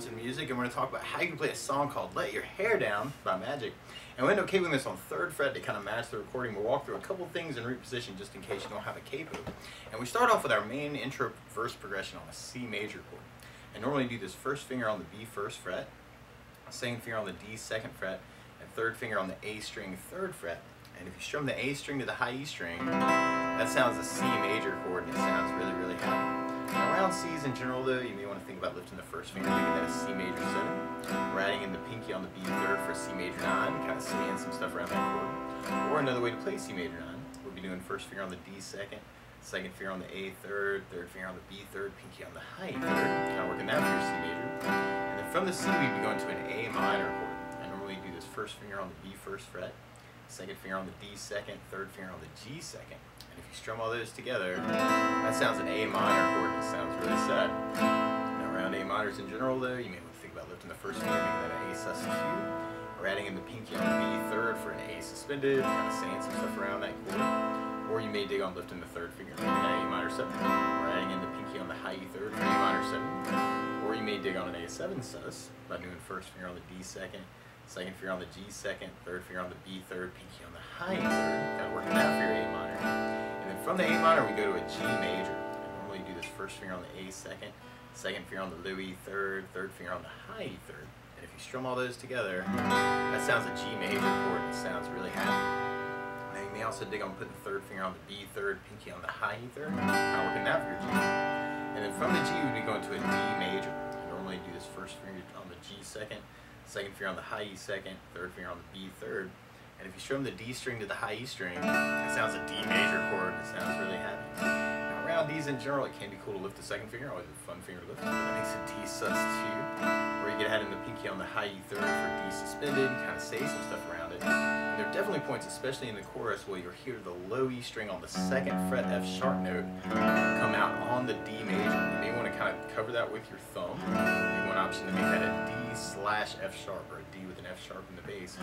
some music, and we're going to talk about how you can play a song called Let Your Hair Down by Magic. And we end up cabling this on 3rd fret to kind of match the recording. We'll walk through a couple things in root position just in case you don't have a capo. And we start off with our main intro verse progression on a C major chord. And normally do this first finger on the B 1st fret, second finger on the D 2nd fret, and third finger on the A string 3rd fret. And if you strum the A string to the high E string, that sounds a C major chord, and it sounds really, really happy. Now, around C's in general, though, you may want to think about lifting the first finger, making that a C major 7. We're adding in the pinky on the B 3rd for C major 9, kind of saying some stuff around that chord. Or another way to play C major 9, we'll be doing first finger on the D 2nd, second finger on the A 3rd, third finger on the B 3rd, pinky on the high E 3rd, kind of working that for your C major. And then from the C, we'd be going to an A minor chord. I normally do this first finger on the B 1st fret, second finger on the D 2nd, third finger on the G 2nd. And if you strum all those together, that sounds an A minor chord, and it sounds really sad. Now, around A minors in general, though, you may want to think about lifting the first finger, making that an A sus 2, or adding in the pinky on the B 3rd for an A suspended, kind of saying some stuff around that chord. Or you may dig on lifting the third finger, making that A minor 7, or adding in the pinky on the high E 3rd for A minor 7. Or you may dig on an A 7 sus by doing first finger on the D 2nd, second finger on the G 2nd, third finger on the B 3rd, pinky on the high E 3rd, kind of working that for your A minor. And then from the A minor, we go to a G major. And normally you do this first finger on the A 2nd, second finger on the low E 3rd, third finger on the high E 3rd. And if you strum all those together, that sounds a G major chord, and it sounds really happy. Now you may also dig on putting the third finger on the B 3rd, pinky on the high E 3rd, kind of working that for your G. And then from the G, we'd be going to a D major. And normally you do this first finger on the G 2nd, second finger on the high E 2nd, third finger on the B 3rd. And if you strum the D string to the high E string, it sounds a D major chord, and it sounds really happy. Now, around D's in general, it can be cool to lift the second finger, always a fun finger to lift. That makes a D sus 2. Or you get ahead in the pinky on the high E 3rd for D suspended, and kind of say some stuff around it. And there are definitely points, especially in the chorus, where you'll hear the low E string on the 2nd fret F sharp note come out on the D major. You may want to kind of cover that with your thumb. One option to make that a D slash F sharp, or a D with an F sharp in the bass.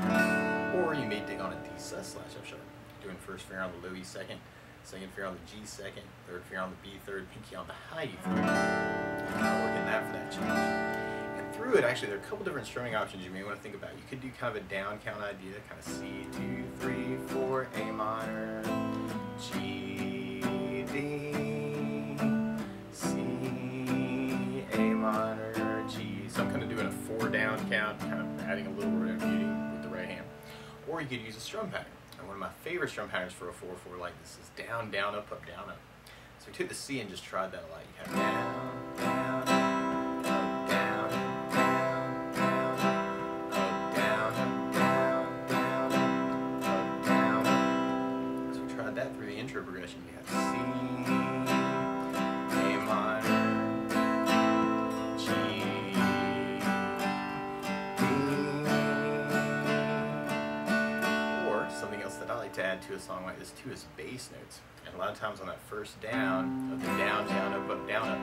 Or you may dig on a D sus slash F sharp, doing first finger on the low E 2nd, second finger on the G 2nd, third finger on the B 3rd, pinky on the high E 3rd. Kind of working that for that change. And through it, actually, there are a couple different strumming options you may want to think about. You could do kind of a down count idea, kind of C, 2, 3, 4, A minor, G, D, C, A minor, G. So I'm kind of doing a 4 down count, kind of adding a little bit of muting with the right hand. Or you could use a strum pattern. And one of my favorite strum patterns for a 4/4 like this is down, down, up, up, down, up. So we took the C and just tried that a lot. You have down, down, up, down, down, down, up, down, down, down, up, down. So we tried that through the intro progression. You have C, A minor, G, that I like to add to a song like this too is bass notes. And a lot of times on that first down, of the down, down, up, down, up,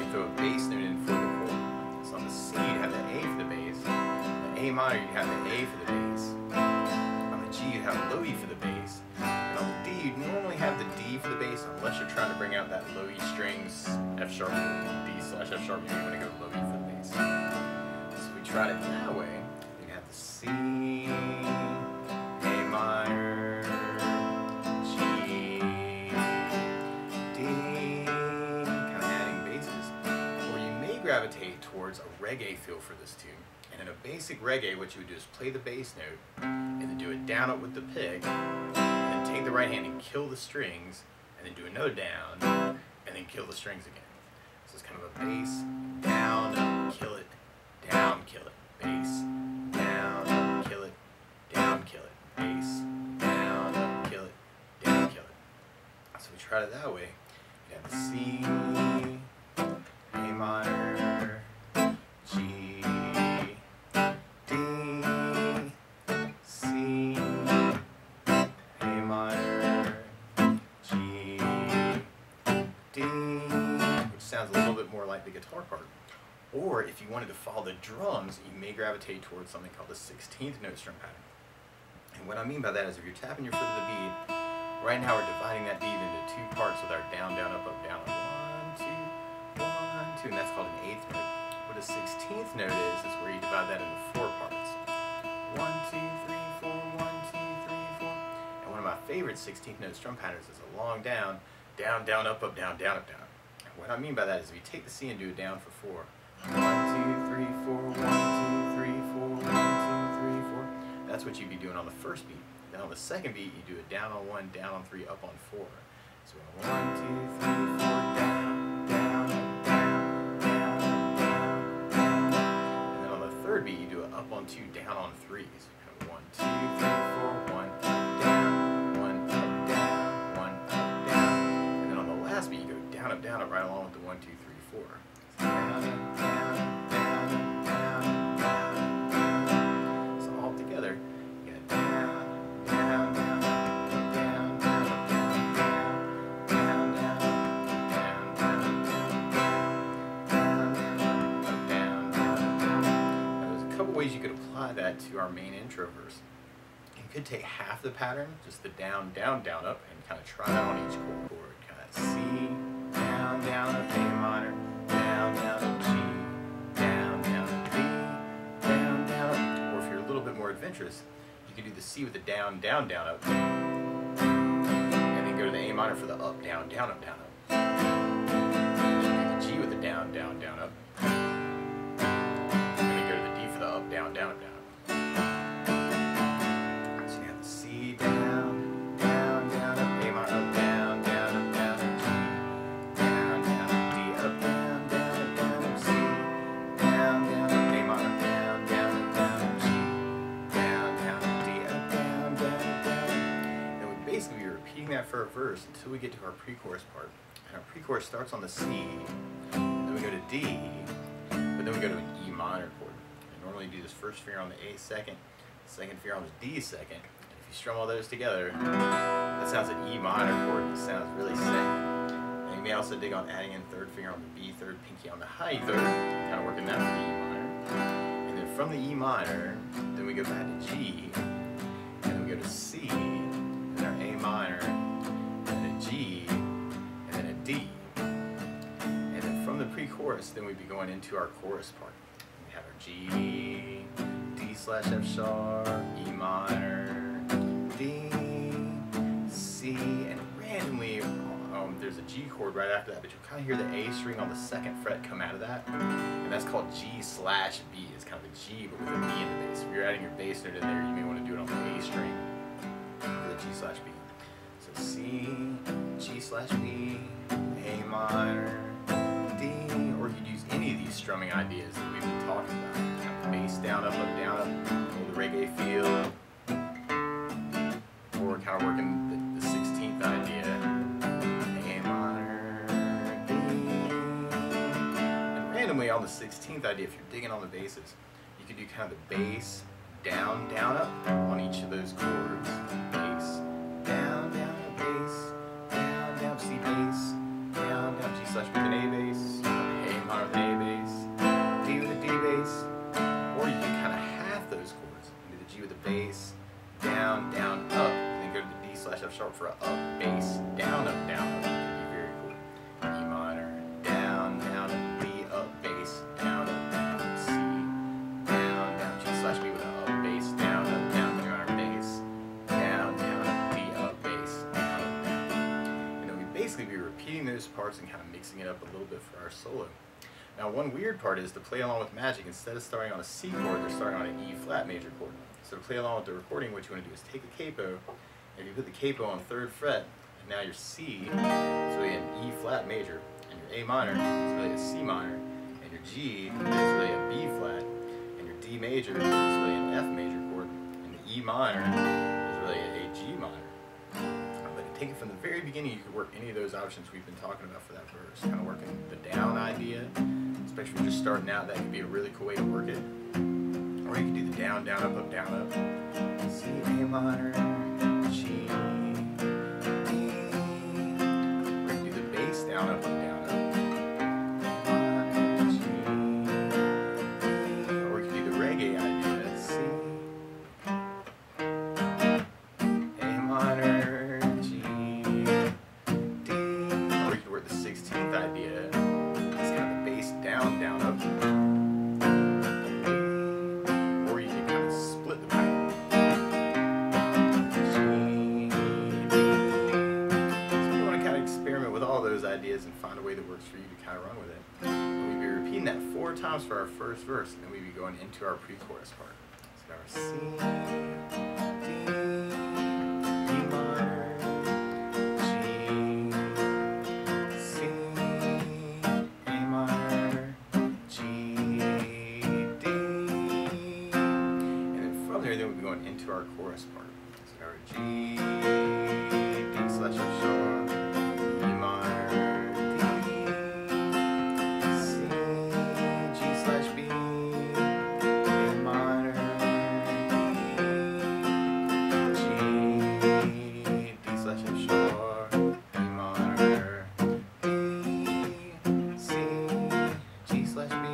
you throw a bass note in for the chord. So on the C, you have the A for the bass. On the A minor, you have the A for the bass. On the G, you have the low E for the bass. And on the D, you normally have the D for the bass unless you're trying to bring out that low E strings, F sharp, D slash F sharp, you may want to go low E for the bass. So if we tried it that way, you have the C, A minor, G, D, kind of adding basses. Or you may gravitate towards a reggae feel for this tune. And in a basic reggae, what you would do is play the bass note, and then do a down up with the pick, and then take the right hand and kill the strings, and then do another down, and then kill the strings again. So it's kind of a bass, down, up, kill it, down, kill it, bass, down, up, kill it, down, kill it. Bass, down, up, kill it, down, kill it. So we tried it that way. You have the C, A minor, G, D, C, A minor, G, D, which sounds a little bit more like the guitar part. Or if you wanted to follow the drums, you may gravitate towards something called the 16th note strum pattern. And what I mean by that is if you're tapping your foot to the beat, right now we're dividing that beat into 2 parts with our down, down, up, up, down. 1, 2, 1, 2, and that's called an 8th note. What the 16th note is where you divide that into 4 parts. 1, 2, 3, 4, 1, 2, 3, 4. And one of my favorite 16th note strum patterns is a long down, down, down, up, down, down, up, down. And what I mean by that is if you take the C and do it down for 4. 1, 2, 3, 4, 1, 2, 3, 4, 1, 2, 3, 4. That's what you'd be doing on the first beat. Then on the second beat, you do it down on 1, down on 3, up on 4. So 1, 2, 3, 4, down, down, down, down, down, down. And then on the third beat, you do it up on 2, down on 3. So 1, 2, 3, 4, 1, down, 1, up, down, 1, up, down. And then on the last beat, you go down, up, right along with the 1, 2, 3, 4. So down, down, down, down, down, down. So all together, you got down, down, down, up, down, down, up, down, down, down, down, down, down, down, down, up, down, down, down. Now there's a couple ways you could apply that to our main intro verse. You could take half the pattern, just the down, down, down, up, and kind of try that on each chord. Kind of C, down, down, up, A minor, down, down, up, G, down, down, up, D, down, down, up. Or if you're a little bit more adventurous, you can do the C with the down, down, down, up, and then go to the A minor for the up, down, down, up, down, up. And then do the G with the down, down, down, up, and then go to the D for the up, down, down, up, down, up. So you have the C, down, down, down, up, A minor, up, down, down, up, down, up, G, down, down, up, D, up, down, down, up, down, up, C, down, down, up, A minor, down, down, up, down, up, G, down, down, up, D, up, down, down, up, down. And we basically be repeating that for a verse until we get to our pre-chorus part. And our pre-chorus starts on the C, then we go to D, but then we go to an E minor chord. I normally do this first finger on the A second finger on the D second. And if you strum all those together, that sounds an E minor chord. It sounds really sick. And you may also dig on adding in third finger on the B third, pinky on the high third, kind of working that for the E minor. And then from the E minor, then we go back to G, and then we go to C, and then our A minor, and then a G, and then a D. And then from the pre-chorus, then we'd be going into our chorus part. We have our G, D slash F sharp, E minor, D, C, and randomly there's a G chord right after that, but you'll kind of hear the A string on the second fret come out of that, and that's called G slash B. It's kind of a G but with a B in the bass. If you're adding your bass note in there, you may want to do it on the A string for the G slash B. So C, G slash B, A minor, D, or you could use any of these strumming ideas that we've been talking about. Kind of bass down, up, or the reggae feel, or kind of working the 16th idea, A minor, D. And randomly on the 16th idea, if you're digging on the basses, you could do kind of the bass, down, down, up on each of those chords. Bass, down, down, up, bass, down, down, C bass, down, down, G slash B with an A bass, A minor with an A bass, D with a D bass. Or you can kind of half those chords and do the G with the bass, down, down, up, and then go to the D slash F sharp for a up, bass, down, up, down, up. That'd be very cool. E minor, down, down, up, D, up, bass, down, up, C, down, down, G slash B with a up, bass, down, E minor, bass, down, up, D, up, bass, down, up, down. And then we basically be repeating those parts and kind of mixing it up a little bit for our solo. Now one weird part is to play along with Magic, instead of starting on a C chord, they're starting on an E flat major chord. So to play along with the recording, what you want to do is take a capo, and you put the capo on 3rd fret, and now your C is really an E flat major, and your A minor is really a C minor, and your G is really a B flat, and your D major is really an F major chord, and the E minor is really a G minor. But to take it from the very beginning, you could work any of those options we've been talking about for that verse, kind of working the down idea. Especially if you're just starting out, that could be a really cool way to work it. Or you can do the down, down, up, down, up. C, A minor, G, D. Or you can do the bass down, up, down, up. G, D. Or you can do the reggae idea. C, A minor, G, D. Or you can work the 16th idea. It's kind of the bass down, down, up. is and find a way that works for you to kind of run with it. And we'd be repeating that 4 times for our first verse, and then we'd be going into our pre-chorus part. So our C, D, E minor, G, C, A minor, G, D, and then from there, then we'd be going into our chorus part. So our G, D slash F sharp, E minor, D, C, G slash B, A minor, D, G, D slash F sharp, E minor, D, C, G slash B,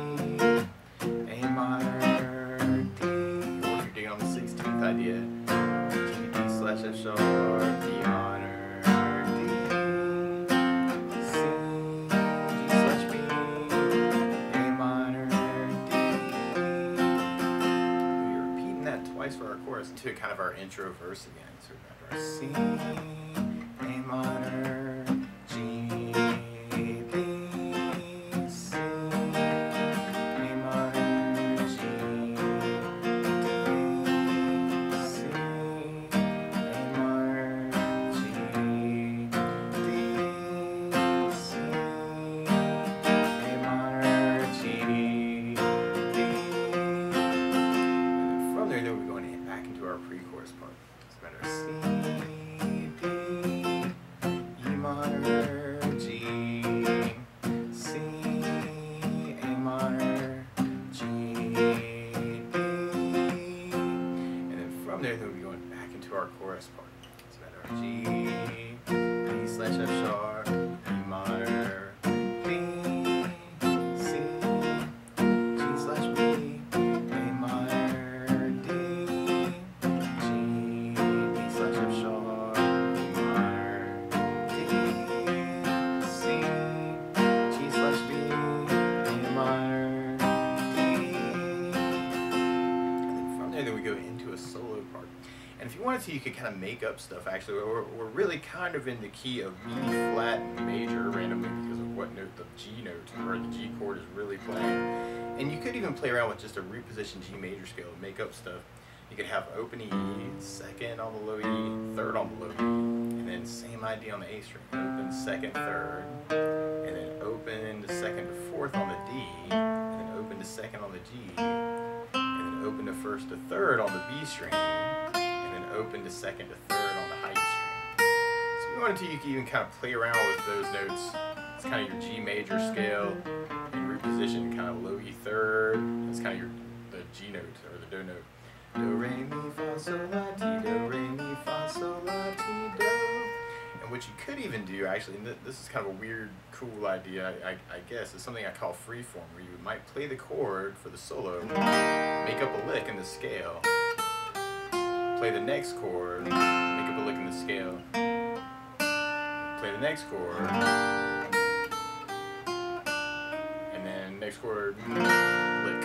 A minor, D, or if you're digging on the 16th idea, G, D slash F sharp, E minor, D, C, G slash B, A minor, D. We're repeating that twice for our chorus to kind of our intro verse again. So we've got our C, A minor, G, D, C, A minor, G, D, C, A minor, G, D, C, A minor, G, D. And then from there, then we're going to hit back into our pre-chorus part. So we've got our C, D, E minor, G, C, A minor, G, D. And then from there, then we'll be going back into our chorus part. So we've got our G, D slash F sharp, E minor, D, C, G slash B, A minor, D, G, D slash F sharp, E minor, D, C, G slash B, A minor, D. And then from there, then we go into a solo part. And if you wanted to, you could kind of make up stuff. Actually, we're really kind of in the key of B flat major randomly because of what note the G note or the G chord is really playing. And you could even play around with just a repositioned G major scale and make up stuff. You could have open E, second on the low E, third on the low E, and then same idea on the A string. Open, second, third, and then open to second to fourth on the D, and then open to second on the G, and then open to first to third on the B string, and then open to second to third on the high E string. So if you wanted to, you could even kind of play around with those notes. It's kind of your G major scale, and reposition kind of low E third. It's kind of the G note or the Do note. Do, re, mi, fa, sol, la, ti, do, re, mi, fa, sol, la, ti, do. And what you could even do, actually, and this is kind of a weird, cool idea, I guess, is something I call freeform, where you might play the chord for the solo, make up a lick in the scale, play the next chord, make up a lick in the scale, play the next chord, and then next chord, lick.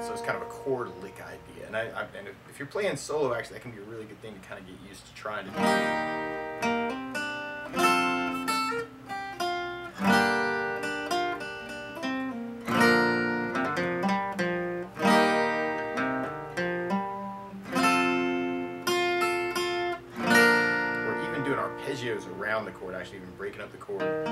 So it's kind of a chord lick idea. And and if you're playing solo, actually, that can be a really good thing to kind of get used to trying to do. Or even doing arpeggios around the chord, actually even breaking up the chord.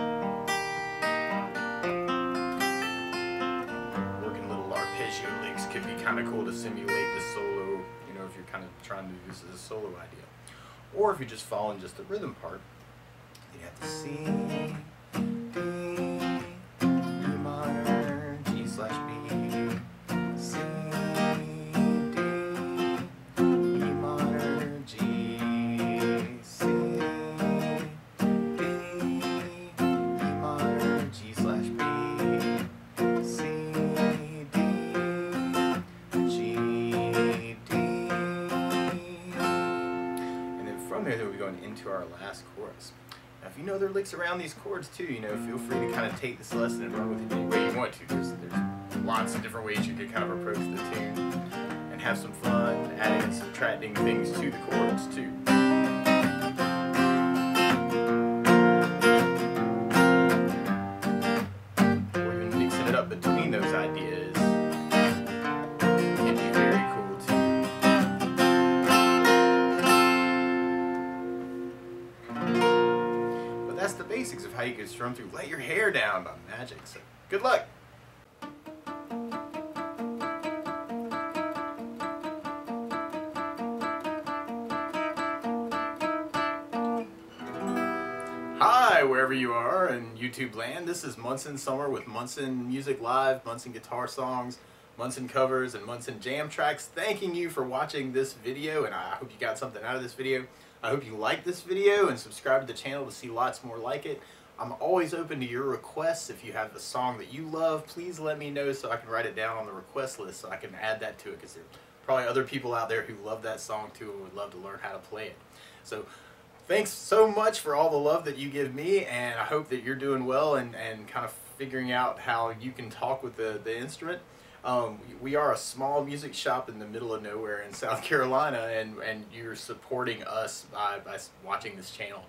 Arpeggio licks could be kind of cool to simulate the solo, you know, if you're kind of trying to do this as a solo idea. Or if you're just following just the rhythm part, you have to C, D, E minor, G slash B, C, D, E minor, G, C, D, E minor, G slash B, C, then we'll be going into our last chorus. Now, if you know there are licks around these chords too, you know, feel free to kind of take this lesson and run with it any way you want to. There's lots of different ways you could kind of approach the tune and have some fun adding and subtracting things to the chords too. the basics of how you can strum through Let Your Hair Down by Magic. So good luck! Hi, wherever you are in YouTube land. This is Munson Summer with Munson Music Live, Munson Guitar Songs, Munson Covers, and Munson Jam Tracks. Thanking you for watching this video, and I hope you got something out of this video. I hope you like this video and subscribe to the channel to see lots more like it. I'm always open to your requests. If you have a song that you love, please let me know so I can write it down on the request list so I can add that to it, because there are probably other people out there who love that song too and would love to learn how to play it. So thanks so much for all the love that you give me, and I hope that you're doing well and kind of figuring out how you can talk with the instrument. We are a small music shop in the middle of nowhere in South Carolina, and you're supporting us by watching this channel.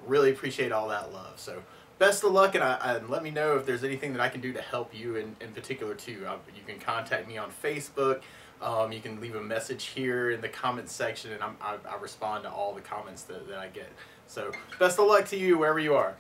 Really appreciate all that love. So best of luck, and let me know if there's anything that I can do to help you in particular too. You can contact me on Facebook. You can leave a message here in the comments section, and I respond to all the comments that I get. So best of luck to you wherever you are.